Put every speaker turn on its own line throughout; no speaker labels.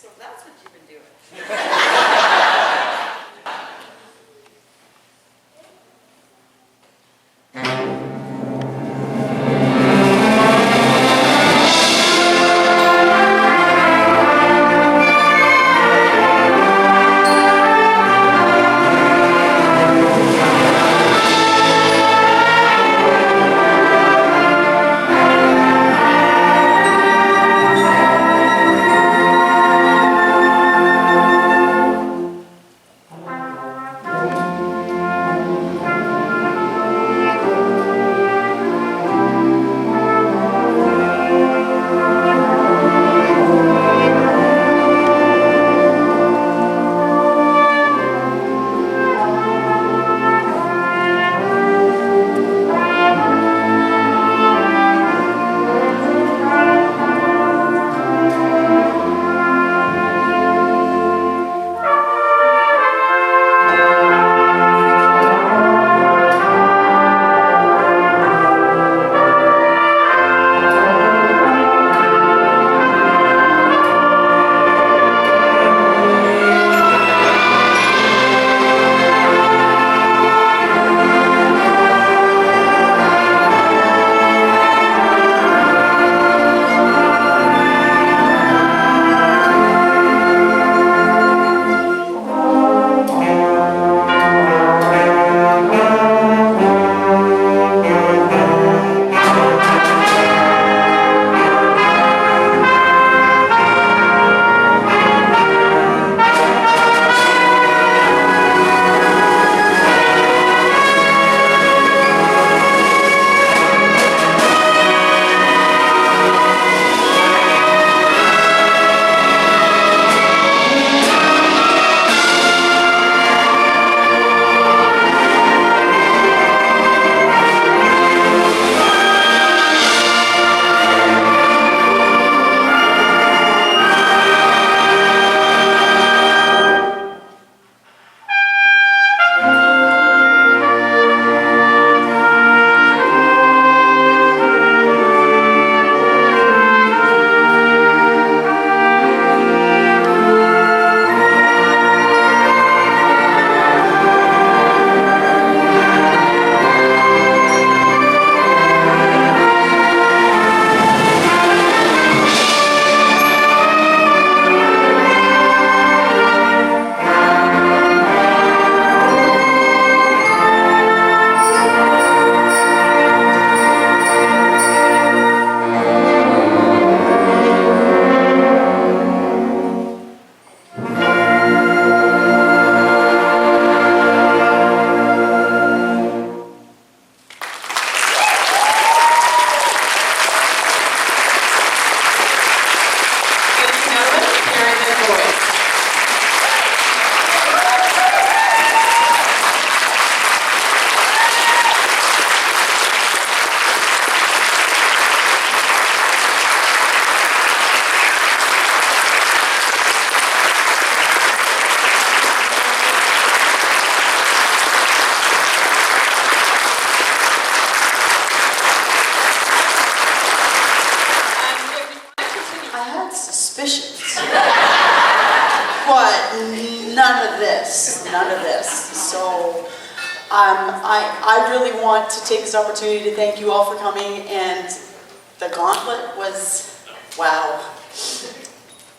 So that's what you've been doing. None of this. So I really want to take this opportunity to thank you all for coming, and the gauntlet was, wow,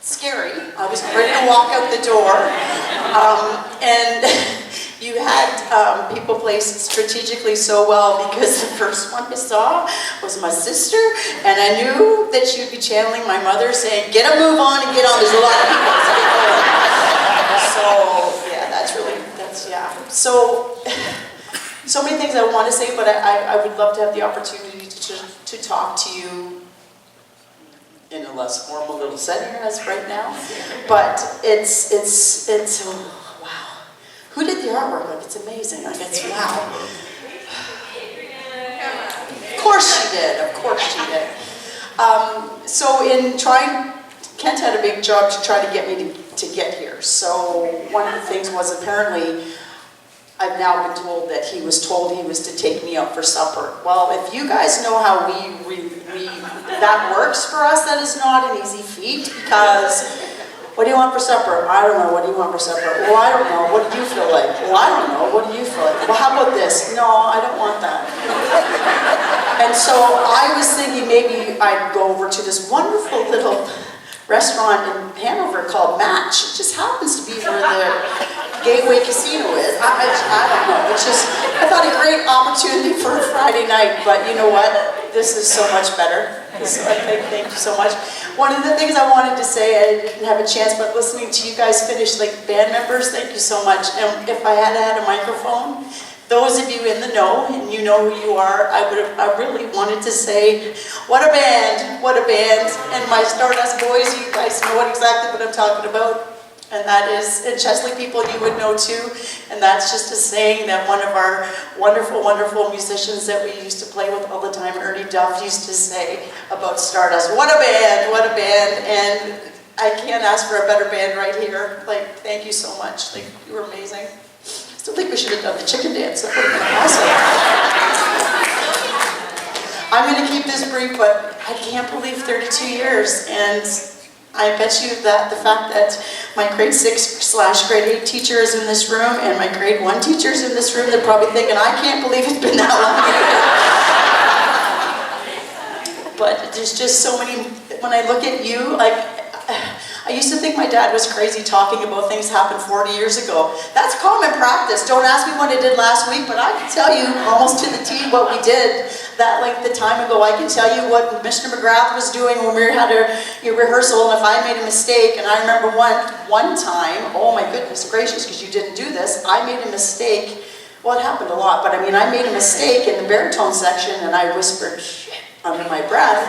scary. I was ready to walk out the door, and you had people placed strategically so well, because the first one I saw was my sister, and I knew that she would be channeling my mother saying, get a move on and get on, there's a lot of people to get going. So yeah, so many things I want to say, but I would love to have the opportunity to talk to you in a less formal little setting as right now. But it's oh, wow. Who did the artwork? Like, it's amazing. Like, it's wow. Of course she did. Of course she did. So in trying, Kent had a big job to try to get me to get here. So one of the things was, apparently I've now been told that he was to take me out for supper. Well, if you guys know how that works for us, that is not an easy feat, because What do you want for supper? I don't know. What do you want for supper? Well, I don't know. What do you feel like? Well, I don't know. What do you feel like? Well, how about this? No, I don't want that. And so I was thinking maybe I'd go over to this wonderful little restaurant in Hanover called Match. It just happens to be where the Gateway Casino is. I don't know. It's just, I thought a great opportunity for a Friday night, but you know what? This is so much better. So thank you so much. One of the things I wanted to say, I didn't have a chance, but listening to you guys finish like band members, thank you so much. And if I had had a microphone, those of you in the know, and you know who you are, I really wanted to say, what a band, what a band. And my Stardust boys, you guys know exactly what I'm talking about. And that is, and Chesley people you would know too. And that's just a saying that one of our wonderful, wonderful musicians that we used to play with all the time, Ernie Duff, used to say about Stardust. What a band, what a band. And I can't ask for a better band right here. Like, thank you so much. Like, you were amazing. Still think we should have done the chicken dance. That would have been awesome. I'm going to keep this brief, but I can't believe 32 years. And I bet you that the fact that my grade 6/grade 8 teacher is in this room and my grade 1 teacher is in this room, they're probably thinking, I can't believe it's been that long. But there's just so many, when I look at you, like, I used to think my dad was crazy talking about things happened 40 years ago. That's common practice. Don't ask me what I did last week, but I can tell you almost to the T what we did that length of time ago. I can tell you what Mr. McGrath was doing when we had a rehearsal, and if I made a mistake, and I remember one time, oh my goodness gracious, because you didn't do this, I made a mistake. Well, it happened a lot, but I mean, I made a mistake in the baritone section, and I whispered, shit, under my breath.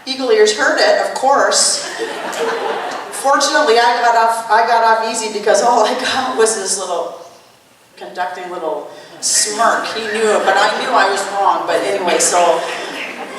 Eagle Ears heard it, of course. Fortunately, I got off easy because all I got was this little conducting little smirk. He knew it, but I knew I was wrong. But anyway, so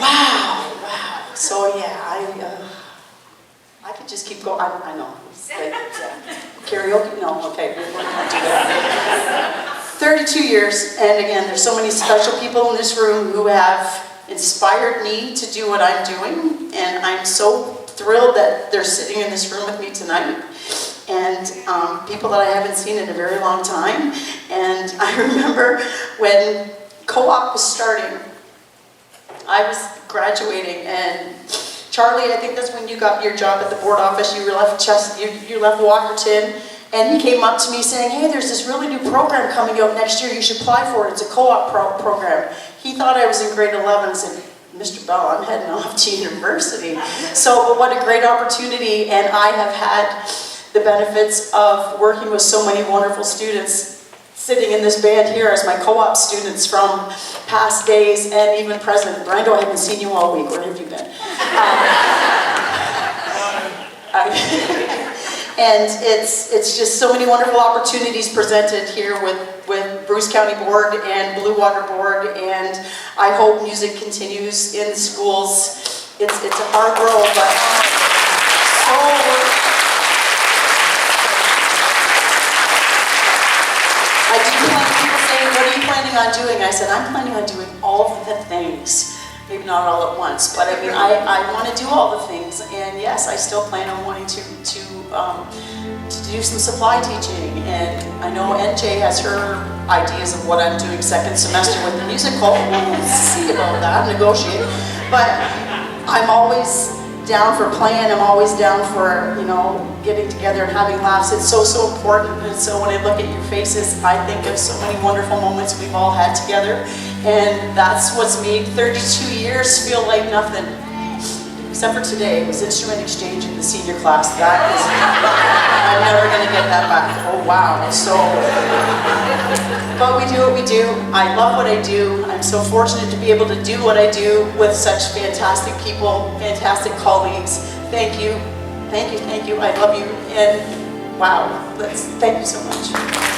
wow. So yeah, I could just keep going. I know. Karaoke? No, okay, we're not do that. 32 years, and again, there's so many special people in this room who have inspired me to do what I'm doing, and I'm so thrilled that they're sitting in this room with me tonight, and people that I haven't seen in a very long time. And I remember when co-op was starting, I was graduating, and Charlie, I think that's when you got your job at the board office. You left Walkerton, and he came up to me saying, hey, there's this really new program coming out next year, you should apply for it. It's a co-op program. He thought I was in grade 11 and said, Mr. Bell, I'm heading off to university. So, but what a great opportunity, and I have had the benefits of working with so many wonderful students sitting in this band here as my co-op students from past days and even present. Brando, I haven't seen you all week. Where have you been? And it's just so many wonderful opportunities presented here with Bruce County Board and Blue Water Board, and I hope music continues in schools. It's a hard road, but so I do have people saying, what are you planning on doing? I said, I'm planning on doing all of the things. Maybe not all at once, but I mean, I want to do all the things, and yes, I still plan on wanting to do some supply teaching, and I know NJ has her ideas of what I'm doing second semester with the music hall. We'll see about that, negotiate, but I'm always down for playing. I'm always down for, you know, getting together and having laughs. It's so important, and so when I look at your faces, I think of so many wonderful moments we've all had together, and that's what's made 32 years feel like nothing. Except for today, it was instrument exchange in the senior class. That is, I'm never going to get that back. Oh wow. So, but we do what we do. I love what I do. I'm so fortunate to be able to do what I do with such fantastic people, fantastic colleagues. Thank you. Thank you. Thank you. I love you. And wow, thank you so much.